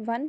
1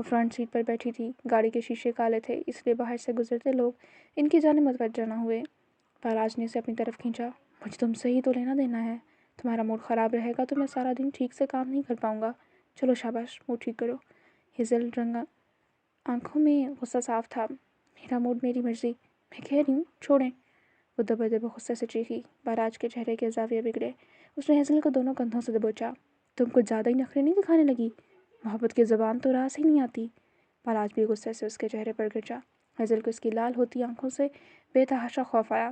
وہ front set پر بیٹھی تھی، گاڑی کے شیشے کالے تھے، اس لیے باہر سے گزرتے لوگ ان کی جانب متوجہ نہ ہوئے۔ فراج نے اسے اپنی طرف کھینچا۔ مجھے تم سے ہی تو لینا دینا ہے، تمہارا موڈ خراب رہے گا تو میں سارا دن ٹھیک سے کام نہیں کر پاؤں گا، چلو شاباش موڈ ٹھیک کرو۔ ہیزل رنگا آنکھوں میں غصہ صاف تھا۔ میرا موڈ میری مرضی، میں کہہ رہی ہوں چھوڑیں۔ وہ دبے دبے غصے سے چیخی۔ باراج کے چہرے کے زاویے بگڑے۔ اس نے ہیزل کو دونوں کندھوں سے دبوچا۔ تم کچھ زیادہ ہی نخرے نہیں دکھانے لگی؟ محبت کی زبان تو راس ہی نہیں آتی۔ باراج بھی غصے سے اس کے چہرے پر گرجا۔ ہیزل کو اس کی لال ہوتی آنکھوں سے بے تحاشا خوف آیا۔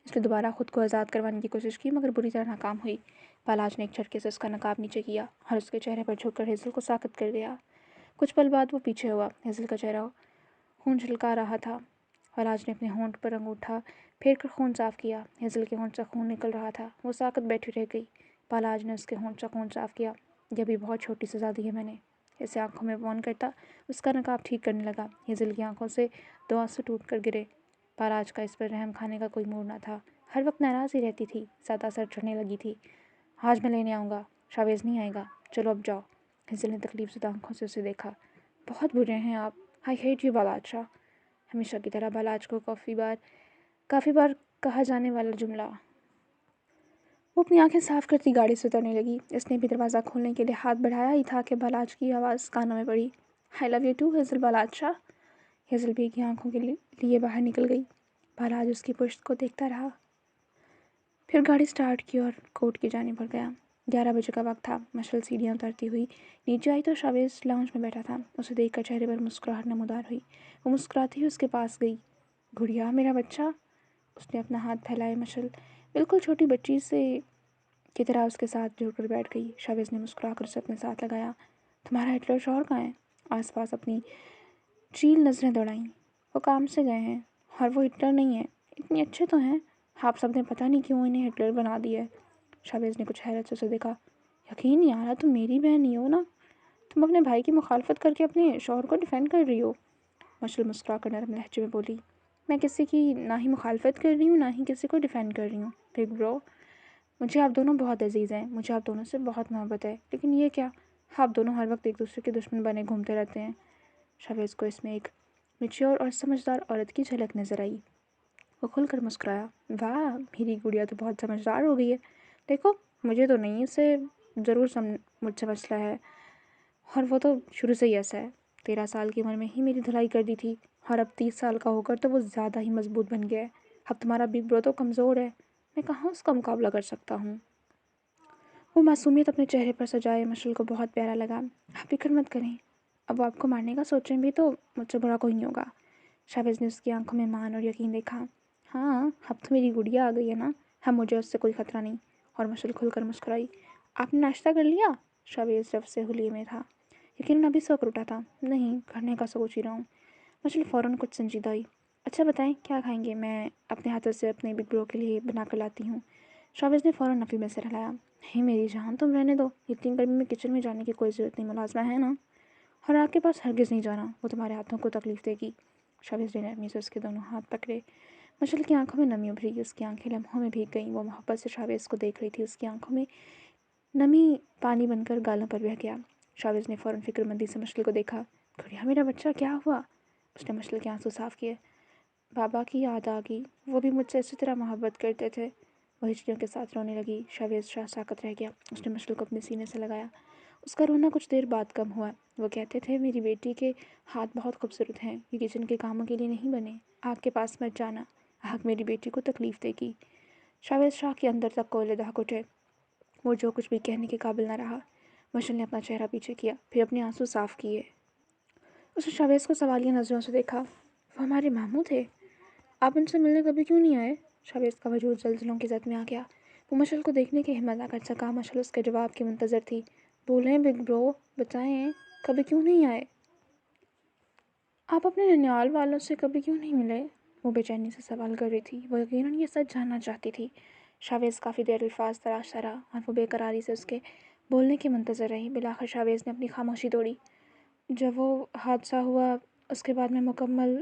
اس نے دوبارہ خود کو آزاد کروانے کی کوشش کی مگر بری طرح ناکام ہوئی۔ بالاج نے ایک جھٹکے سے اس کا نقاب نیچے کیا اور اس کے چہرے پر جھک کر ہیزل کو ساکت کر گیا۔ کچھ پل بعد وہ پیچھے ہوا۔ ہیزل کا چہرہ خون چھلکا رہا تھا۔ بالاج نے اپنے ہونٹ پر انگوٹھا پھیر کر خون صاف کیا۔ ہیزل کے ہونٹ سے خون نکل رہا تھا۔ وہ ساکت بیٹھی رہ گئی۔ بالاج نے اس کے ہونٹ سے خون صاف کیا۔ یہ بھی بہت چھوٹی سزا دی ہے میں نے، اسے آنکھوں میں وون کرتا اس کا نقاب ٹھیک کرنے لگا۔ ہیزل کی آنکھوں سے 2 آنسو ٹوٹ کر گرے۔ بالاج کا اس پر رحم کھانے کا کوئی موڈ نہ تھا، ہر وقت ناراض ہی رہتی تھی، زیادہ سر چڑھنے لگی تھی۔ آج میں لینے آؤں گا، شاویز نہیں آئے گا، چلو اب جاؤ۔ ہیزل نے تکلیف زدہ آنکھوں سے اسے دیکھا۔ بہت برے ہیں آپ، آئی ہیٹ یو بالاج شاہ۔ ہمیشہ کی طرح بالاج کو کافی بار کہا جانے والا جملہ۔ وہ اپنی آنکھیں صاف کرتی گاڑی سے اترنے لگی۔ اس نے بھی دروازہ کھولنے کے لیے ہاتھ بڑھایا ہی تھا کہ بالاج کی آواز کانوں میں پڑی۔ I love you too Hazel Balaj Shah. Hazel بھی کی آنکھوں کے لیے باہر نکل گئی۔ بالاج اس کی پشت کو دیکھتا رہا، پھر گاڑی سٹارٹ کی اور کورٹ کی جانب بڑھ گیا۔ 11 بجے کا وقت تھا۔ مشل سیڑھیاں اترتی ہوئی نیچے آئی تو شاویز لاؤنج میں بیٹھا تھا۔ اسے دیکھ کر چہرے پر مسکراہٹ نمودار ہوئی۔ وہ مسکراتی ہوئی اس کے پاس گئی۔ گڑیا میرا بچہ۔ اس نے اپنا ہاتھ پھیلائے۔ مشل بالکل چھوٹی بچی سے کی طرح اس کے ساتھ جڑ کر بیٹھ گئی۔ شاویز نے مسکرا کر اسے اپنے ساتھ لگایا۔ تمہارا ہٹلر شوہر کہاں ہے؟ آس پاس اپنی چیل نظریں دوڑائیں۔ وہ کام سے گئے ہیں، اور وہ ہٹلر نہیں ہیں، اتنے اچھے تو ہیں، آپ سب نے پتہ نہیں کیوں انہیں ہٹلر بنا دیا ہے۔ شاویز نے کچھ حیرت سے اسے دیکھا۔ یقین نہیں آ رہا تم میری بہن نہیں ہو نا؟ تم اپنے بھائی کی مخالفت کر کے اپنے شوہر کو ڈیفینڈ کر رہی ہو؟ مشل مسکرا کر نرم لہجے میں بولی۔ میں کسی کی نہ ہی مخالفت کر رہی ہوں نہ ہی کسی کو ڈیفینڈ کر رہی ہوں بگ برو۔ مجھے آپ دونوں بہت عزیز ہیں، مجھے آپ دونوں سے بہت محبت ہے، لیکن یہ کیا، آپ دونوں ہر وقت ایک دوسرے کے دشمن بنے گھومتے رہتے ہیں۔ شاویز کو اس میں ایک میچور اور سمجھدار عورت کی جھلک نظر آئی۔ وہ کھل کر مسکرایا۔ واہ، میری گڑیا تو بہت سمجھدار ہو گئی ہے۔ دیکھو مجھے تو نہیں، اسے ضرور مجھ سے مسئلہ ہے، اور وہ تو شروع سے ہی ایسا ہے۔ 13 سال کی عمر میں ہی میری دھلائی کر دی تھی، اور اب 30 سال کا ہو کر تو وہ زیادہ ہی مضبوط بن گیا ہے۔ اب تمہارا بگ برو تو کمزور ہے، میں کہاں اس کا مقابلہ کر سکتا ہوں۔ وہ معصومیت اپنے چہرے پر سجائے مشل کو بہت پیارا لگا۔ آپ فکر مت کریں، اب وہ آپ کو مارنے کا سوچیں بھی تو مجھ سے برا کوئی نہیں ہوگا۔ شاویز نے اس کی آنکھوں میں مان اور یقین دیکھا۔ ہاں اب تو میری گڑیا آ گئی ہے نا، اب مجھے اس سے کوئی خطرہ نہیں۔ اور مشل کھل کر مسکرائی۔ آپ نے ناشتہ کر لیا؟ شاویز رف سے حلیے میں تھا، یقیناً ابھی سو کر اٹھا تھا۔ نہیں، کرنے کا سوچ ہی رہا ہوں۔ مشل فوراً کچھ سنجیدہ ہوئی۔ اچھا بتائیں کیا کھائیں گے، میں اپنے ہاتھوں سے اپنے بگ برو کے لیے بنا کر لاتی ہوں۔ شاویز نے فوراً نفی میں سر ہلایا۔ نہیں میری جان، تم رہنے دو، اتنی گرمی میں کچن میں جانے کی کوئی ضرورت نہیں، ملازمہ ہے نا، اور آگ کے پاس ہرگز نہیں جانا، وہ تمہارے ہاتھوں کو تکلیف دے گی۔ شاویز نے نرمی سے اس کے دونوں ہاتھ پکڑے۔ مشل کی آنکھوں میں نمی ابھری، اس کی آنکھیں لمحوں میں بھیگ گئیں۔ وہ محبت سے شاویز کو دیکھ رہی تھی، اس کی آنکھوں میں نمی پانی بن کر گالوں پر بہہ گیا۔ شاویز نے فوراً فکر مندی سے مشل کو دیکھا۔ گڑیا میرا بچہ کیا ہوا؟ اس نے مشل کے آنسو صاف کیے۔ بابا کی یاد آ گئی، وہ بھی مجھ سے اسی طرح محبت کرتے تھے۔ وہ ہچکیوں کے ساتھ رونے لگی۔ شاویز شاہ ساکت رہ گیا۔ اس نے مشل کو اپنے سینے سے لگایا۔ اس کا رونا کچھ دیر بعد کم ہوا۔ وہ کہتے تھے میری بیٹی کے ہاتھ بہت خوبصورت ہیں، یہ کچن کے کاموں کے لیے نہیں بنے، آگ کے پاس مت جانا، آگ میری بیٹی کو تکلیف دے گی۔ شاویز شاہ کے اندر تک کوئلے دہک اٹھے۔ وہ جو کچھ بھی کہنے کے قابل نہ رہا۔ مشل نے اپنا چہرہ پیچھے کیا، پھر اپنے آنسو صاف کیے۔ اس نے شاویز کو سوالیہ نظروں سے دیکھا۔ وہ ہمارے ماموں تھے، آپ ان سے ملنے کبھی کیوں نہیں آئے؟ شاویز کا وجود زلزلوں کی زد میں آ گیا۔ وہ مشل کو دیکھنے کی ہمت نہ کر سکا۔ مشل اس کے جواب کی منتظر تھی۔ بولیں بگ برو، بتائیں کبھی کیوں نہیں آئے؟ آپ اپنے ننیال والوں سے کبھی کیوں نہیں ملے؟ وہ بے چینی سے سوال کر رہی تھی، وہ یقیناً یہ سچ جاننا چاہتی تھی۔ شاویز کافی دیر الفاظ تراشتا رہا اور وہ بے قراری سے اس کے بولنے کی منتظر رہی۔ بالآخر شاویز نے اپنی خاموشی توڑی۔ جب وہ حادثہ ہوا اس کے بعد میں مکمل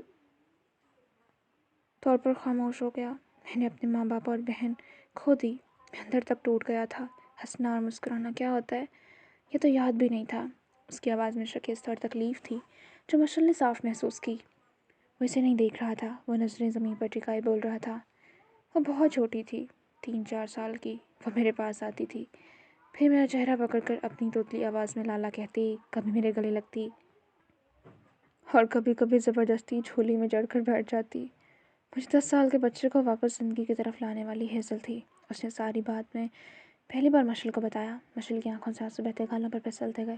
طور پر خاموش ہو گیا۔ میں نے اپنے ماں باپ اور بہن کھو دی، میں اندر تک ٹوٹ گیا تھا۔ ہنسنا اور مسکرانا کیا ہوتا ہے یہ تو یاد بھی نہیں تھا۔ اس کی آواز میں شکست اور تکلیف تھی جو مشل نے صاف محسوس کی۔ وہ اسے نہیں دیکھ رہا تھا، وہ نظریں زمین پر ٹکائے بول رہا تھا۔ وہ بہت چھوٹی تھی، 3-4 سال کی۔ وہ میرے پاس آتی تھی، پھر میرا چہرہ پکڑ کر اپنی توتلی آواز میں لالا کہتی، کبھی میرے گلے لگتی اور کبھی کبھی زبردستی جھولی میں چڑھ کر بیٹھ جاتی۔ مجھے 10 سال کے بچے کو واپس زندگی کی طرف لانے والی ہیزل تھی۔ اس نے ساری بات میں پہلی بار مشل کو بتایا۔ مشل کی آنکھوں سے آنسو بہتے گالوں پر پھسلتے گئے۔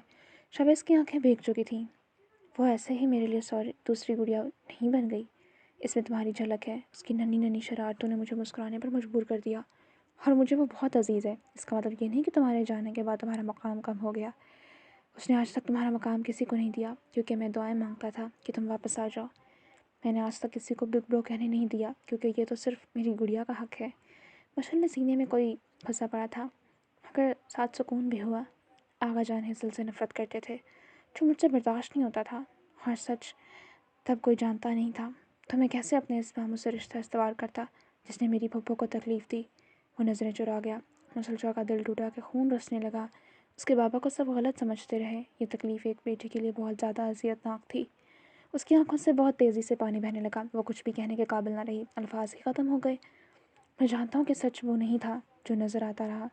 شبیز کی آنکھیں بھیگ چکی تھیں۔ وہ ایسے ہی میرے لیے دوسری گڑیا نہیں بن گئی، اس میں تمہاری جھلک ہے۔ اس کی ننھی ننھی شرارتوں نے مجھے مسکرانے پر مجبور کر دیا، اور مجھے وہ بہت عزیز ہے۔ اس کا مطلب یہ نہیں کہ تمہارے جانے کے بعد تمہارا مقام کم ہو گیا۔ اس نے آج تک تمہارا مقام کسی کو نہیں دیا، کیونکہ میں دعائیں مانگتا تھا کہ تم واپس آ جاؤ۔ میں نے آج تک کسی کو بگ برو کہنے نہیں دیا، کیونکہ یہ تو صرف میری گڑیا کا حق ہے۔ مشل نے سینے میں کوئی پھنسا پڑا تھا، مگر ساتھ سکون بھی ہوا۔ آغا جان ہیزل سے نفرت کرتے تھے، جو مجھ سے برداشت نہیں ہوتا تھا، اور سچ تب کوئی جانتا نہیں تھا تو میں کیسے اپنے اس ماموں سے رشتہ استوار کرتا جس نے میری پھپھو کو تکلیف دی۔ وہ نظریں چرا گیا۔ مسلچا کا دل ٹوٹا کہ خون رسنے لگا۔ اس کے بابا کو سب غلط سمجھتے رہے۔ یہ تکلیف ایک بیٹی کے لیے بہت زیادہ اذیت ناک تھی۔ اس کی آنکھوں سے بہت تیزی سے پانی بہنے لگا۔ وہ کچھ بھی کہنے کے قابل نہ رہی، الفاظ ہی ختم ہو گئے۔ میں جانتا ہوں کہ سچ وہ نہیں تھا جو نظر آتا رہا،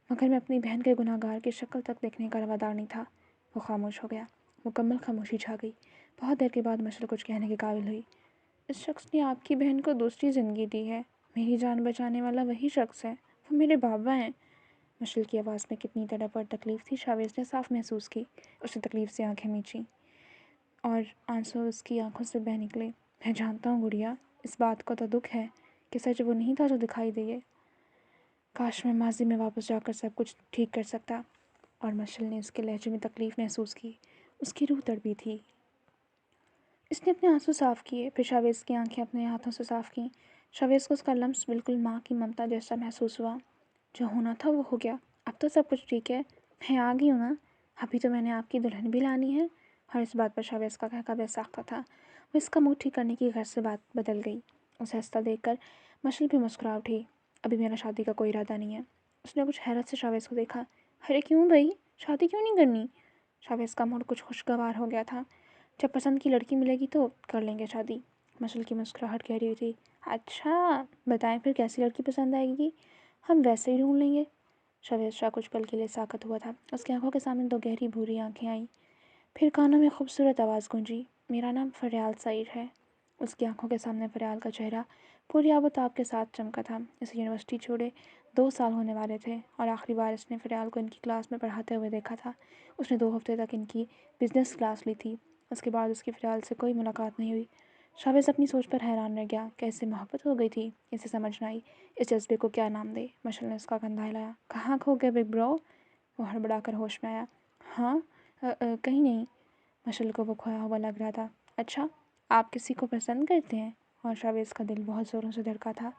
مگر میں اپنی بہن کے گناہ گار کی شکل تک دیکھنے کا روادار نہیں تھا۔ وہ خاموش ہو گیا۔ مکمل خاموشی چھا گئی۔ بہت دیر کے بعد مشل کچھ کہنے کے قابل ہوئی۔ اس شخص نے آپ کی بہن کو دوسری زندگی دی ہے۔ میری جان بچانے والا وہی شخص ہے، وہ میرے بابا ہیں۔ مشل کی آواز میں کتنی تڑپ اور تکلیف تھی، شاویز نے صاف محسوس کی۔ اس نے تکلیف سے آنکھیں میچیں اور آنسو اس کی آنکھوں سے بہہ نکلے۔ میں جانتا ہوں گڑیا، اس بات کا تو دکھ ہے کہ سچ وہ نہیں تھا جو دکھائی دے۔ کاش میں ماضی میں واپس جا کر سب کچھ ٹھیک کر سکتا۔ اور مشل نے اس کے لہجے میں تکلیف محسوس کی۔ اس کی روح تڑپی تھی۔ اس نے اپنے آنسو صاف کیے، پھر شاویز کی آنکھیں اپنے ہاتھوں سے صاف کیں۔ شاویز کو اس کا لمس بالکل ماں کی ممتا جیسا محسوس ہوا۔ جو ہونا تھا وہ ہو گیا، اب تو سب کچھ ٹھیک ہے۔ میں آ گئی ہوں نا، ابھی تو میں نے آپ کی دلہن بھی لانی ہے۔ اور اس بات پر شاویز کا کہکہ بے ساختہ تھا۔ وہ اس کا موڈ ٹھیک کرنے کی غرض سے بات بدل گئی۔ اسے ہنستا دیکھ کر مشل بھی مسکرا اٹھی۔ ابھی میرا شادی کا کوئی ارادہ نہیں ہے۔ اس نے کچھ حیرت سے شاویز کو دیکھا۔ ارے کیوں بھائی، شادی کیوں نہیں کرنی؟ شاویز کا موڈ کچھ خوشگوار ہو گیا تھا۔ جب پسند کی لڑکی ملے گی تو کر لیں گے شادی۔ مشل کی مسکراہٹ گہری ہوئی تھی۔ اچھا بتائیں پھر کیسی لڑکی پسند آئے گی، ہم ویسے ہی ڈھونڈ لیں گے۔ شاویز شاہ کچھ پل کے لیے ساکت ہوا تھا۔ اس کی آنکھوں کے سامنے دو گہری بھوری آنکھیں آئیں، پھر کانوں میں خوبصورت آواز گونجی، میرا نام فریال سعید ہے۔ اس کی آنکھوں کے سامنے فریال کا چہرہ پوری آب و تاب کے ساتھ چمکا تھا۔ اسے یونیورسٹی چھوڑے 2 سال ہونے والے تھے، اور آخری بار اس نے فریال کو ان کی کلاس میں پڑھاتے ہوئے دیکھا تھا۔ اس نے 2 ہفتے تک ان کی بزنس کلاس لی تھی۔ اس کے بعد اس کی فریال سے کوئی ملاقات نہیں ہوئی۔ شاویز اپنی سوچ پر حیران رہ گیا کہ اس سے محبت ہو گئی تھی۔ اسے سمجھ نہ آئی اس جذبے کو کیا نام دے۔ مشل نے اس کا کندھا ہلایا۔ کہاں کھو گئے بگ برو؟ وہ ہڑبڑا کر ہوش میں آیا۔ ہاں کہیں نہیں۔ مشل کو وہ کھویا ہوا لگ رہا تھا۔ اچھا آپ کسی کو پسند کرتے ہیں؟ اور شاویز کا دل بہت زوروں سے دھڑکا تھا۔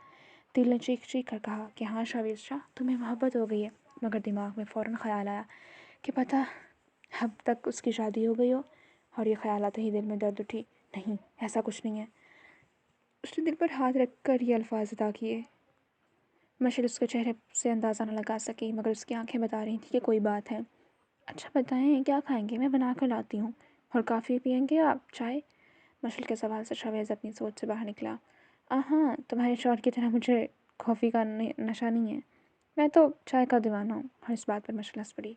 دل نے چیخ چیخ کر کہا کہ ہاں شاویز شاہ، تمہیں محبت ہو گئی ہے، مگر دماغ میں فوراً خیال آیا کہ پتہ اب تک اس کی شادی ہو گئی ہو، اور یہ خیال آتے ہی دل میں درد اٹھی۔ نہیں، ایسا کچھ نہیں ہے۔ اس نے دل پر ہاتھ رکھ کر یہ الفاظ ادا کیے۔ مشل اس کے چہرے سے اندازہ نہ لگا سکی، مگر اس کی آنکھیں بتا رہی تھیں کہ کوئی بات ہے۔ اچھا بتائیں کیا کھائیں گے، میں بنا کر لاتی ہوں۔ اور کافی پئیں گے آپ، چائے؟ مشل کے سوال سے شاویز اپنی سوچ سے باہر نکلا۔ ہاں تمہارے شوہر کی طرح مجھے کافی کا نشہ نہیں ہے، میں تو چائے کا دیوانہ ہوں۔ اور اس بات پر مشل ہنس پڑی۔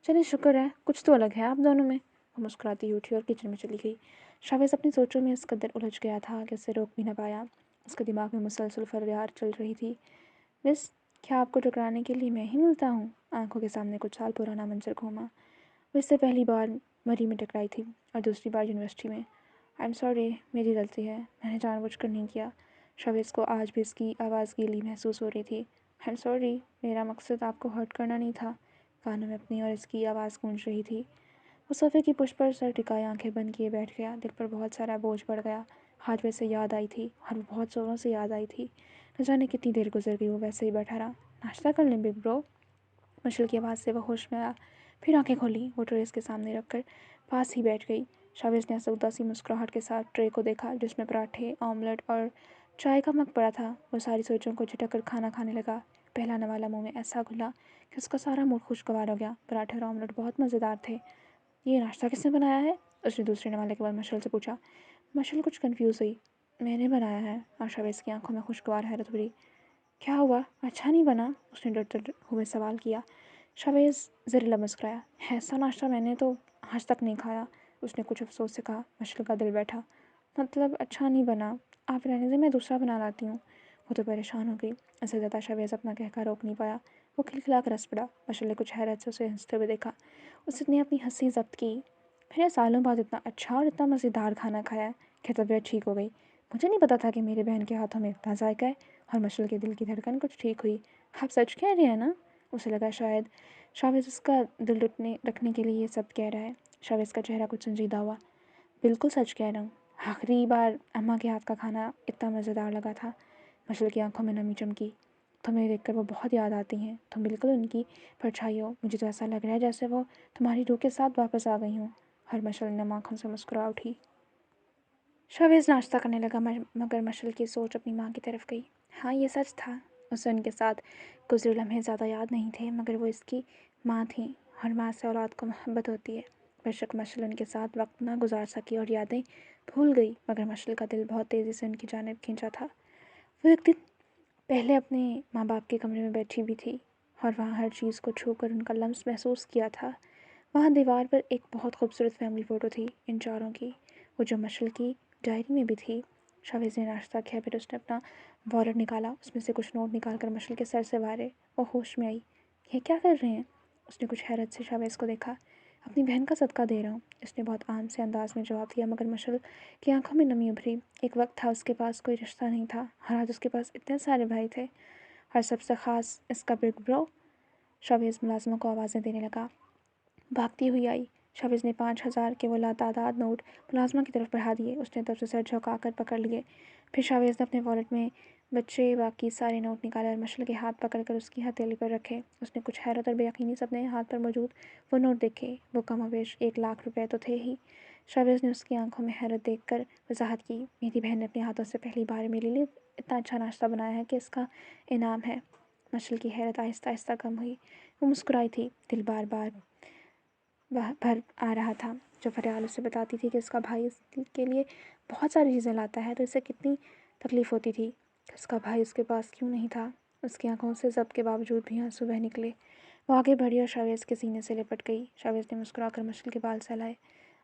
چلے شکر ہے، کچھ تو الگ ہے آپ دونوں میں۔ وہ مسکراتی ہوئی اٹھی اور کچن میں چلی گئی۔ شاویز اپنی سوچوں میں اس قدر الجھ گیا تھا کہ اسے روک بھی نہ پایا۔ اس کے دماغ میں مسلسل فریاد چل رہی تھی، مس کیا آپ کو ٹکرانے کے لیے میں ہی ملتا ہوں؟ آنکھوں کے سامنے کچھ سال پرانا منظر گھوما۔ وہ اس سے پہلی بار مری میں ٹکرائی تھی، اور دوسری بار یونیورسٹی میں۔ آئی ایم سوری، میری غلطی ہے، میں نے جان بوجھ کر نہیں کیا۔ شاویز کو آج بھی اس کی آواز گیلی محسوس ہو رہی تھی۔ آئی ایم سوری، میرا مقصد آپ کو ہرٹ کرنا نہیں تھا۔ کانوں میں اپنی اور اس کی آواز گونج رہی تھی۔ وہ صوفے کی پشت پر سر ٹکائے آنکھیں بند کیے بیٹھ گیا۔ دل پر بہت سارا بوجھ بڑھ گیا۔ آج ویسے یاد آئی تھی، اور وہ بہت زوروں سے یاد آئی تھی۔ نہ جانے کتنی دیر گزر گئی، وہ ویسے ہی بیٹھا رہا۔ ناشتہ کر لیں بگ برو؟ مشل کی آواز سے وہ ہوش میں آیا، پھر آنکھیں کھولی۔ وہ ٹرے اس کے سامنے رکھ کر پاس ہی بیٹھ گئی۔ شاویز نے اسودہ سی مسکراہٹ کے ساتھ ٹرے کو دیکھا، جس میں پراٹھے، آملیٹ اور چائے کا مگ پڑا تھا۔ وہ ساری سوچوں کو جھٹک کر کھانا کھانے لگا۔ پہلا نوالا منہ میں ایسا گھلا کہ اس کا سارا موڈ خوشگوار ہو گیا۔ پراٹھے اور آملیٹ بہت مزیدار تھے۔ یہ ناشتہ کس نے بنایا ہے؟ اس نے دوسرے نوالے کے بعد مشعل سے پوچھا۔ مشعل کچھ کنفیوز ہوئی۔ میں نے بنایا ہے، اور شاویز کی آنکھوں میں خوشگوار حیرت بھری۔ کیا ہوا؟ اچھا نہیں بنا؟ اس نے ڈرتے ہوئے سوال کیا۔ شاویز زہریلا مسکرایا۔ ایسا ناشتہ میں نے تو آج تک نہیں کھایا، اس نے کچھ افسوس سے کہا۔ مشعل کا دل بیٹھا۔ مطلب اچھا نہیں بنا؟ آپ رہنے دیں، میں دوسرا بنا لاتی ہوں۔ وہ تو پریشان ہو گئی۔ اس سے زیادہ شاویز اپنا کہہ روک نہیں پایا۔ وہ کھلکھلا کر ہنس پڑا۔ مشعل نے کچھ حیرت سے اسے ہنستے ہوئے دیکھا۔ اس نے اپنی ہنسی ضبط کی۔ میں نے سالوں بعد اتنا اچھا اور اتنا مزیدار کھانا کھایا کہ طبیعت ٹھیک ہو گئی۔ مجھے نہیں پتا تھا کہ میرے بہن کے ہاتھوں میں اتنا ذائقہ ہے۔ اور مشعل کے دل کی دھڑکن کچھ ٹھیک ہوئی۔ آپ سچ کہہ رہے ہیں نا؟ اسے لگا شاید شاویز اس کا دل رکھنے کے لیے یہ سب کہہ رہا ہے۔ شاویز کا چہرہ کچھ سنجیدہ ہوا۔ بالکل سچ کہہ رہا ہوں، آخری بار اماں کے ہاتھ کا کھانا اتنا مزیدار لگا تھا۔ مشعل کی آنکھوں میں نمی چمکی۔ تمہیں دیکھ کر وہ بہت یاد آتی ہیں، تم بالکل ان کی پرچھائی ہو۔ مجھے تو ایسا لگ رہا ہے جیسے وہ تمہاری روح کے ساتھ واپس آ گئی ہوں۔ اور مشعل نم آنکھوں سے مسکرا اٹھی۔ شاویز ناشتہ کرنے لگا، مگر مشعل کی سوچ اپنی ماں کی طرف گئی۔ ہاں، یہ سچ تھا، اسے ان کے ساتھ گزرے لمحے زیادہ یاد نہیں تھے، مگر وہ اس کی ماں تھیں، اور ماں سے اولاد کو محبت ہوتی ہے۔ بے شک مشعل ان کے ساتھ وقت نہ گزار سکی اور یادیں بھول گئی، مگر مشعل کا دل بہت تیزی سے ان کی جانب کھینچا تھا۔ وہ ایک دن پہلے اپنے ماں باپ کے کمرے میں بیٹھی بھی تھی، اور وہاں ہر چیز کو چھو کر ان کا لمس محسوس کیا تھا۔ وہاں دیوار پر ایک بہت خوبصورت فیملی فوٹو تھی، ان چاروں کی، وہ جو مشعل کی ڈائری میں بھی تھی۔ شاویز نے ناشتہ کیا، پھر اس نے اپنا والٹ نکالا، اس میں سے کچھ نوٹ نکال کر مشعل کے سر سے وارے۔ وہ ہوش میں آئی۔ یہ کیا کر رہے ہیں؟ اس نے کچھ حیرت سے شاویز کو دیکھا۔ اپنی بہن کا صدقہ دے رہا ہوں، اس نے بہت عام سے انداز میں جواب دیا، مگر مشعل کی آنکھوں میں نمی ابھری۔ ایک وقت تھا اس کے پاس کوئی رشتہ نہیں تھا، اور آج اس کے پاس اتنے سارے بھائی تھے، اور سب سے خاص اس کا بگ برو۔ شاویز ملازموں کو آوازیں دینے لگا۔ بھاگتی ہوئی آئی۔ شاویز نے 5,000 کے وہ لاتعداد نوٹ ملازمہ کی طرف بڑھا دیے۔ اس نے تب سے سر جھکا کر پکڑ لیے۔ پھر شاویز نے اپنے والٹ میں بچے باقی سارے نوٹ نکالے اور مشعل کے ہاتھ پکڑ کر اس کی ہتھیلی پر رکھے۔ اس نے کچھ حیرت اور بے یقینی سے اپنے ہاتھ پر موجود وہ نوٹ دیکھے۔ وہ کم و بیش 1,00,000 روپے تو تھے ہی۔ شاویز نے اس کی آنکھوں میں حیرت دیکھ کر وضاحت کی۔ میری بہن نے اپنے ہاتھوں سے پہلی بار میرے لیے اتنا اچھا ناشتہ بنایا ہے کہ اس کا انعام ہے۔ مشعل کی حیرت آہستہ آہستہ کم ہوئی۔ وہ مسکرائی تھی، دل بار بار بھر آ رہا تھا۔ جو فریال اسے بتاتی تھی کہ اس کا بھائی اس کے لیے بہت ساری چیزیں لاتا ہے، تو اسے کتنی تکلیف ہوتی تھی کہ اس کا بھائی اس کے پاس کیوں نہیں تھا۔ اس کی آنکھوں سے ضبط کے باوجود بھی آنسو بہہ نکلے۔ وہ آگے بڑھی اور شاویز کے سینے سے لپٹ گئی۔ شاویز نے مسکرا کر مشعل کے بال سہلائے۔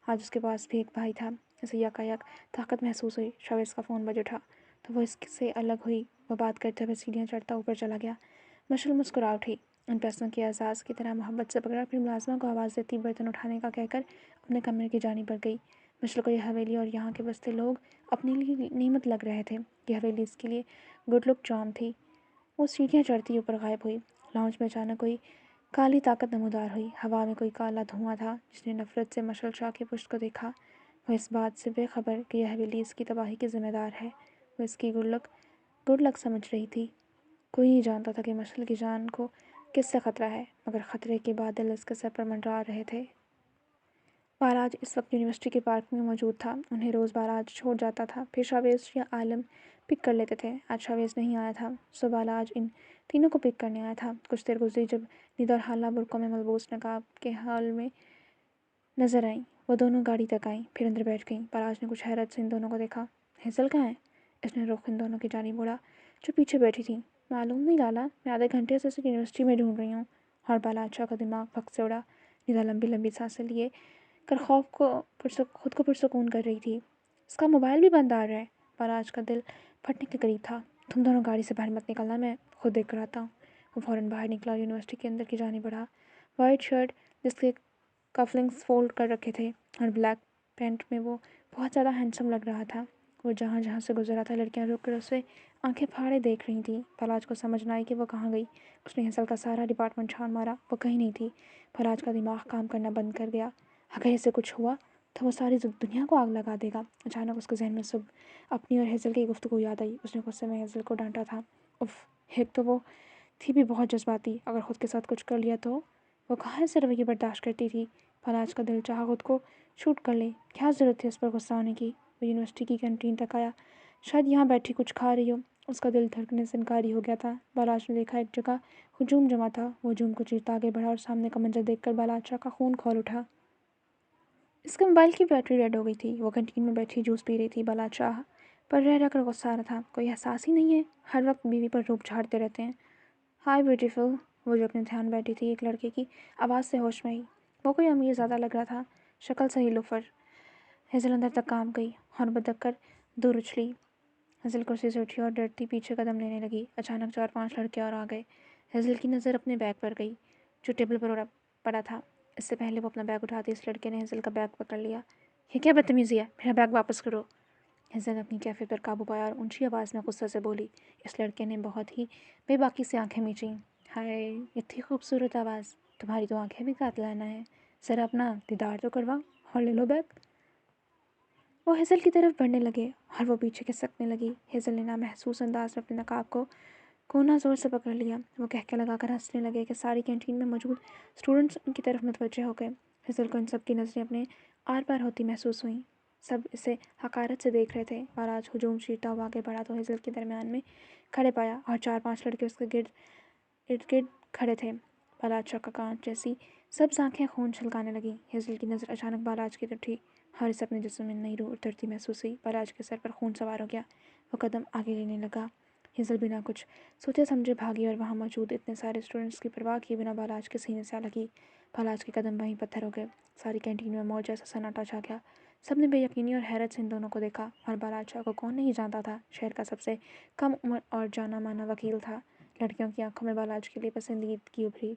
آج اس کے پاس بھی ایک بھائی تھا۔ اسے یکایک طاقت محسوس ہوئی۔ شاویز کا فون بج اٹھا تو وہ اس سے الگ ہوئی۔ وہ بات کرتے ہوئے سیڑھیاں چڑھتا اوپر چلا گیا۔ مشعل مسکرا اٹھی، ان پیسوں کے اعزاز کی طرح محبت سے پکڑا، پھر ملازمہ کو آواز دیتی برتن اٹھانے کا کہہ کر اپنے کمرے کی جانب بڑھ گئی۔ مشعل کو یہ حویلی اور یہاں کے بستے لوگ اپنے لیے نعمت لگ رہے تھے۔ یہ حویلی اس کے لیے گڈ لک چارم تھی۔ وہ سیڑھیاں چڑھتی اوپر غائب ہوئی۔ لاؤنج میں اچانک کوئی کالی طاقت نمودار ہوئی۔ ہوا میں کوئی کالا دھواں تھا۔ جس نے نفرت سے مشعل شاہ کی پشت کو دیکھا، وہ اس بات سے بے خبر کہ یہ حویلی اس کی تباہی کی ذمہ دار ہے، وہ اس کی گڈ لک سمجھ رہی تھی۔ کوئی نہیں جانتا تھا کہ مشعل کی جان کو کس سے خطرہ ہے، مگر خطرے کے بادل اس کے سر پر منڈرا رہے تھے۔ باراج اس وقت یونیورسٹی کے پارکنگ میں موجود تھا۔ انہیں روز باراج چھوڑ جاتا تھا، پھر شاویز یا عالم پک کر لیتے تھے۔ آج شاویز نہیں آیا تھا، سو باراج ان تینوں کو پک کرنے آیا تھا۔ کچھ دیر گزری جب ندا اور حالہ برقعوں میں ملبوس نقاب کے حال میں نظر آئیں۔ وہ دونوں گاڑی تک آئیں، پھر اندر بیٹھ گئیں۔ باراج نے کچھ حیرت سے ان دونوں کو دیکھا۔ ہیزل کہاں ہے؟ اس نے رخ ان دونوں کی جانب موڑا جو پیچھے بیٹھی تھیں۔ معلوم نہیں لالا، میں آدھے گھنٹے سے اسے یونیورسٹی میں ڈھونڈ رہی ہوں۔ اور بالاچا کا دماغ پھک سے اڑا۔ ندا لمبی لمبی سانسیں لیے کر خود کو پرسکون کر رہی تھی۔ اس کا موبائل بھی بند آ رہا ہے۔ بالاج کا دل پھٹنے کے قریب تھا۔ تم دونوں گاڑی سے باہر مت نکلنا، میں خود دیکھ کر آتا ہوں۔ وہ فوراً باہر نکلا اور یونیورسٹی کے اندر کی جانب بڑھا۔ وائٹ شرٹ جس کے کفلنگز فولڈ کر رکھے تھے اور بلیک پینٹ میں وہ بہت زیادہ ہینڈسم لگ رہا تھا۔ وہ جہاں جہاں سے گزرا تھا لڑکیاں رک کر اسے آنکھیں پھاڑے دیکھ رہی تھیں۔ بالاج کو سمجھ نہ آئی کہ وہ کہاں گئی۔ اس نے ہیزل کا سارا ڈپارٹمنٹ چھان مارا، وہ کہیں نہیں تھی۔ بالاج کا دماغ کام کرنا بند کر گیا۔ اگر اسے کچھ ہوا تو وہ ساری دنیا کو آگ لگا دے گا۔ اچانک اس کے ذہن میں سب اپنی اور ہیزل کی گفتگو یاد آئی۔ اس نے غصے میں ہیزل کو ڈانٹا تھا۔ اف، ایک تو وہ تھی بھی بہت جذباتی، اگر خود کے ساتھ کچھ کر لیا تو وہ کہاں سے رویے برداشت کرتی تھی۔ بالاج کا دل چاہا خود کو شوٹ کر لے، کیا ضرورت تھی اس پر غصہ ہونے کی۔ وہ یونیورسٹی کی کینٹین تک آیا، شاید یہاں بیٹھی کچھ کھا رہی ہو۔ اس کا دل دھڑکنے سے انکاری ہو گیا تھا۔ بالاج نے دیکھا ایک جگہ ہجوم جمع تھا۔ وہ ہجوم کو چیرتا آگے بڑھا اور سامنے کا منظر دیکھ کر بالاچا کا خون کھول اٹھا۔ اس کے موبائل کی بیٹری ڈیڈ ہو گئی تھی. وہ کنٹین میں بیٹھی جوس پی رہی تھی. بالا چاہ پر رہ کر غصہ آ رہا تھا. کوئی احساس ہی نہیں ہے, ہر وقت بیوی پر روپ جھاڑتے رہتے ہیں. High beautiful. وہ جو اپنے دھیان بیٹھی تھی ایک لڑکے کی آواز سے ہوش میں آئی. وہ کوئی امیر زیادہ لگ رہا تھا, شکل صحیح لوفر. ہیزل اندر تک کام گئی اور بدک کر دور اچھلی. ہیزل کرسی سے اٹھی اور ڈرتی پیچھے قدم لینے لگی. اچانک 4-5 لڑکے اور آ گئے. ہیزل کی نظر اپنے بیگ پر گئی جو ٹیبل پر پڑا تھا. اس سے پہلے وہ اپنا بیگ اٹھاتی اس لڑکے نے ہیزل کا بیگ پکڑ لیا. یہ کیا بدتمیزی ہے, میرا بیگ واپس کرو. ہیزل نے اپنی کیفے پر قابو پایا اور اونچی آواز میں غصے سے بولی. اس لڑکے نے بہت ہی بے باکی سے آنکھیں میچیں. ہائے, اتنی خوبصورت آواز, تمہاری تو آنکھیں بھی قاتلانہ ہیں. ذرا اپنا دیدار تو کرواؤ اور لے لو بیگ. وہ ہیزل کی طرف بڑھنے لگے اور وہ پیچھے کھسکنے لگی. ہیزل نے نامحسوس انداز میں اپنے نقاب کو کونا زور سے پکڑ لیا. وہ کہکے لگا کر ہنسنے لگے کہ ساری کینٹین میں موجود اسٹوڈنٹس ان کی طرف متوجہ ہو گئے. ہیزل کو ان سب کی نظریں اپنے آر پار ہوتی محسوس ہوئیں. سب اسے حقارت سے دیکھ رہے تھے. اور آج ہجوم چیرتا ہوا آگے بڑھا تو ہیزل کے درمیان میں کھڑے پایا اور 4-5 لڑکے اس کے ارد گرد کھڑے تھے. بالاچ کا کانچ جیسی سبز آنکھیں خون چھلکانے لگیں. ہیزل کی نظر اچانک بالاچ کی طرف اٹھی اور اسے اپنے جسم میں نئی روح اترتی محسوس ہوئی. بالاچ کے سر پر خون سوار ہو گیا. وہ قدم آگے لینے لگا. ہیزل بنا کچھ سوچے سمجھے بھاگی اور وہاں موجود اتنے سارے اسٹوڈنٹس کی پرواہ کیے بنا بالاچ کے سینے سے آ لگی. بالاچ کے قدم وہیں پتھر ہو گئے. ساری کینٹین میں موج جیسا سناٹا چھا گیا. سب نے بے یقینی اور حیرت سے ان دونوں کو دیکھا. اور بالاچ کو کون نہیں جانتا تھا, شہر کا سب سے کم عمر اور جانا مانا وکیل تھا. لڑکیوں کی آنکھوں میں بالاچ کے لیے پسندیدگی ابھری.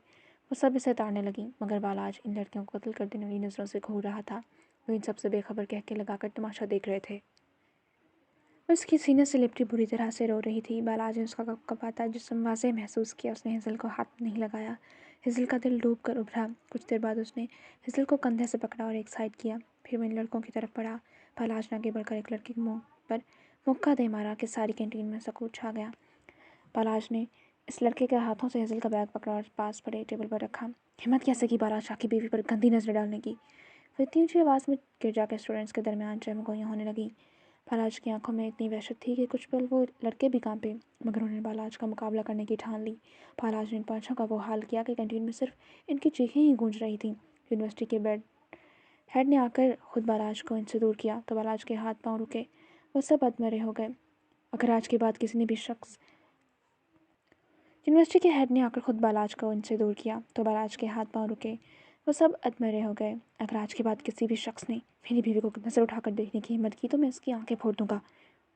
وہ سب اسے تاڑنے لگیں مگر بالاچ ان لڑکیوں کو قتل کر دینے والی نظروں سے گھور رہا تھا. وہ ان سب سے بے خبر کہہ کے لگا کر تماشا دیکھ رہے تھے. اس کی سینے سے لپٹی بری طرح سے رو رہی تھی. بالاج نے اس کا کپکپاتا جسم واضح محسوس کیا. اس نے ہیزل کو ہاتھ نہیں لگایا. ہیزل کا دل ڈوب کر ابھرا. کچھ دیر بعد اس نے ہیزل کو کندھے سے پکڑا اور ایک سائڈ کیا. پھر وہ ان لڑکوں کی طرف بڑھا. بالاج نے آگے بڑھ کر ایک لڑکی کے منہ پر مکہ دے مارا کہ ساری کینٹین میں سکوت چھا گیا. بالاج نے اس لڑکے کے ہاتھوں سے ہیزل کا بیگ پکڑا اور پاس پڑے ٹیبل پر رکھا. ہمت کیسے کی بالاج شاہ کی بیوی پر گندی نظریں ڈالنے کی. وہ اتنی اونچی آواز میں گر جا کے اسٹوڈنٹس کے درمیان چہمگوئیاں ہونے لگیں. بالاج کی آنکھوں میں اتنی وحشت تھی کہ کچھ پل وہ لڑکے بھی کانپے مگر انہوں نے بالاج کا مقابلہ کرنے کی ٹھان لی. بالاج نے ان پانچوں کا وہ حال کیا کہ کینٹین میں صرف ان کی چیخیں ہی گونج رہی تھیں. یونیورسٹی کے ہیڈ نے آ کر خود بالاج کو ان سے دور کیا تو بالاج کے ہاتھ پاؤں رکے. وہ سب ادمرے ہو گئے. اگر آج کے بعد کسی نے بھی شخص یونیورسٹی کے ہیڈ نے آ کر خود بالاج کو ان سے دور کیا تو بالاج کے ہاتھ پاؤں رکے. وہ سب ادمرے ہو گئے. اگر آج کے بعد کسی بھی شخص نے میری بیوی کو نظر اٹھا کر دیکھنے کی ہمت کی تو میں اس کی آنکھیں پھوڑ دوں گا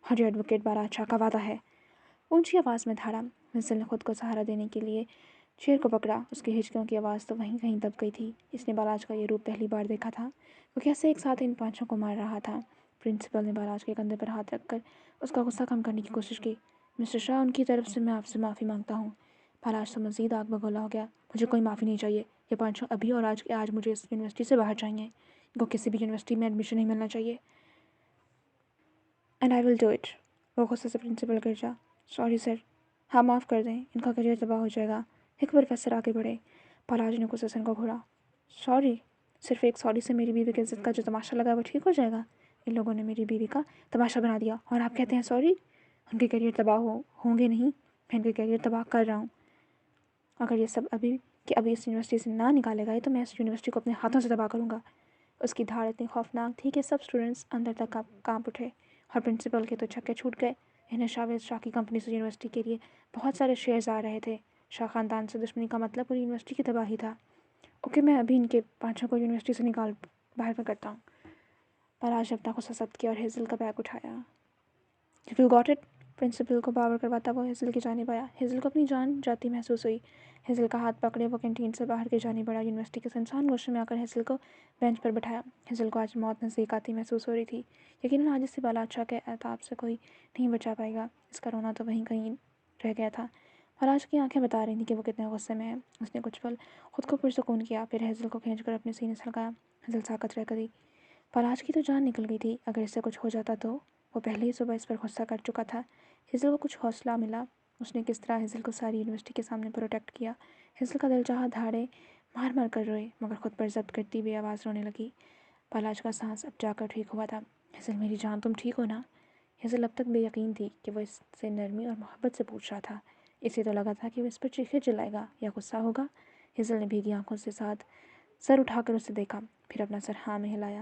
اور یہ ایڈوکیٹ بالاج کا وعدہ ہے. اونچی آواز میں دھاڑا. ہیزل نے خود کو سہارا دینے کے لیے چیئر کو پکڑا. اس کی ہچکیوں کی آواز تو وہیں کہیں دب گئی تھی. اس نے بالاج کا یہ روپ پہلی بار دیکھا تھا. وہ کیسے ایک ساتھ ان پانچوں کو مار رہا تھا. پرنسپل نے بالاج کے کندھے پر ہاتھ رکھ کر اس کا غصہ کم کرنے کی کوشش کی. مسٹر شاہ, ان کی طرف سے میں آپ سے معافی مانگتا ہوں. بالاج تو مزید آگ بگولا ہو گیا. مجھے کوئی معافی نہیں چاہیے. یہ پانچوں ابھی اور آج مجھے اس یونیورسٹی سے باہر چاہیے. ان کو کسی بھی یونیورسٹی میں ایڈمیشن نہیں ملنا چاہیے. And I will do it. وہ غصے سے پرنسپل گر جا. Sorry sir. ہاں معاف کر دیں, ان کا کریئر تباہ ہو جائے گا. ایک پروفیسر آگے بڑھے. بالاج نے غصے سے ان کو گھورا. سوری. صرف ایک سوری سے میری بیوی کی عزت کا جو تماشا لگا وہ ٹھیک ہو جائے گا. ان لوگوں نے میری بیوی کا تماشا بنا دیا اور آپ کہتے ہیں سوری. ان کے کریئر تباہ ہوں گے نہیں, میں ان کے کریئر تباہ کر رہا ہوں. اگر یہ سب ابھی اس یونیورسٹی سے نہ نکالے گئے تو میں اس یونیورسٹی کو اپنے ہاتھوں سے تباہ کروں گا. اس کی دھاڑ اتنی خوفناک تھی کہ سب اسٹوڈنٹس اندر تک کانپ اٹھے اور پرنسپل کے تو چھکے چھوٹ گئے. انہیں شاہ کی کمپنی سے یونیورسٹی کے لیے بہت سارے شیئرز آ رہے تھے. شاہ خاندان سے دشمنی کا مطلب پوری یونیورسٹی کی تباہی تھا. اوکے, میں ابھی ان کے پانچوں کو یونیورسٹی سے باہر میں کرتا ہوں. بالاج نے اپنا غصہ ضبط کیا اور ہیزل کا بیگ اٹھایا. You got it. پرنسپل کو باور کرواتا وہ ہیزل کی جانب آیا. ہیزل کو اپنی جان جاتی محسوس ہوئی. ہیزل کا ہاتھ پکڑے وہ کینٹین سے باہر کی جانب بڑھا. یونیورسٹی کے سنسان گوشے میں آ کر ہیزل کو بینچ پر بٹھایا. ہیزل کو آج موت نزدیک آتی محسوس ہو رہی تھی. یقیناً آج اسے بالاج کے عتاب سے کوئی نہیں بچا پائے گا. اس کا رونا تو وہیں کہیں رہ گیا تھا. بالاج کی آنکھیں بتا رہی تھیں کہ وہ کتنے غصے میں ہے. اس نے کچھ پل خود کو پرسکون کیا, پھر ہیزل کو کھینچ کر اپنے سینے سے لگایا. ہیزل ساکت رہ گئی. بالاج کی تو جان نکل گئی تھی. اگر اس سے کچھ ہو جاتا تو وہ پہلے ہی صبح اس پر غصہ کر چکا تھا. ہیزل کو کچھ حوصلہ ملا. اس نے کس طرح ہیزل کو ساری یونیورسٹی کے سامنے پروٹیکٹ کیا. ہیزل کا دل چاہا دھاڑے مار مار کر روئے مگر خود پر ضبط کرتی ہوئی آواز رونے لگی. بالاج کا سانس اب جا کر ٹھیک ہوا تھا. ہیزل میری جان, تم ٹھیک ہو نا؟ ہیزل اب تک بے یقین تھی کہ وہ اس سے نرمی اور محبت سے پوچھ رہا تھا. اسے تو لگا تھا کہ وہ اس پر چیخے چلائے گا یا غصہ ہوگا. ہیزل نے بھیگی آنکھوں سے ساتھ سر اٹھا کر اسے دیکھا, پھر اپنا سر ہاں میں ہلایا.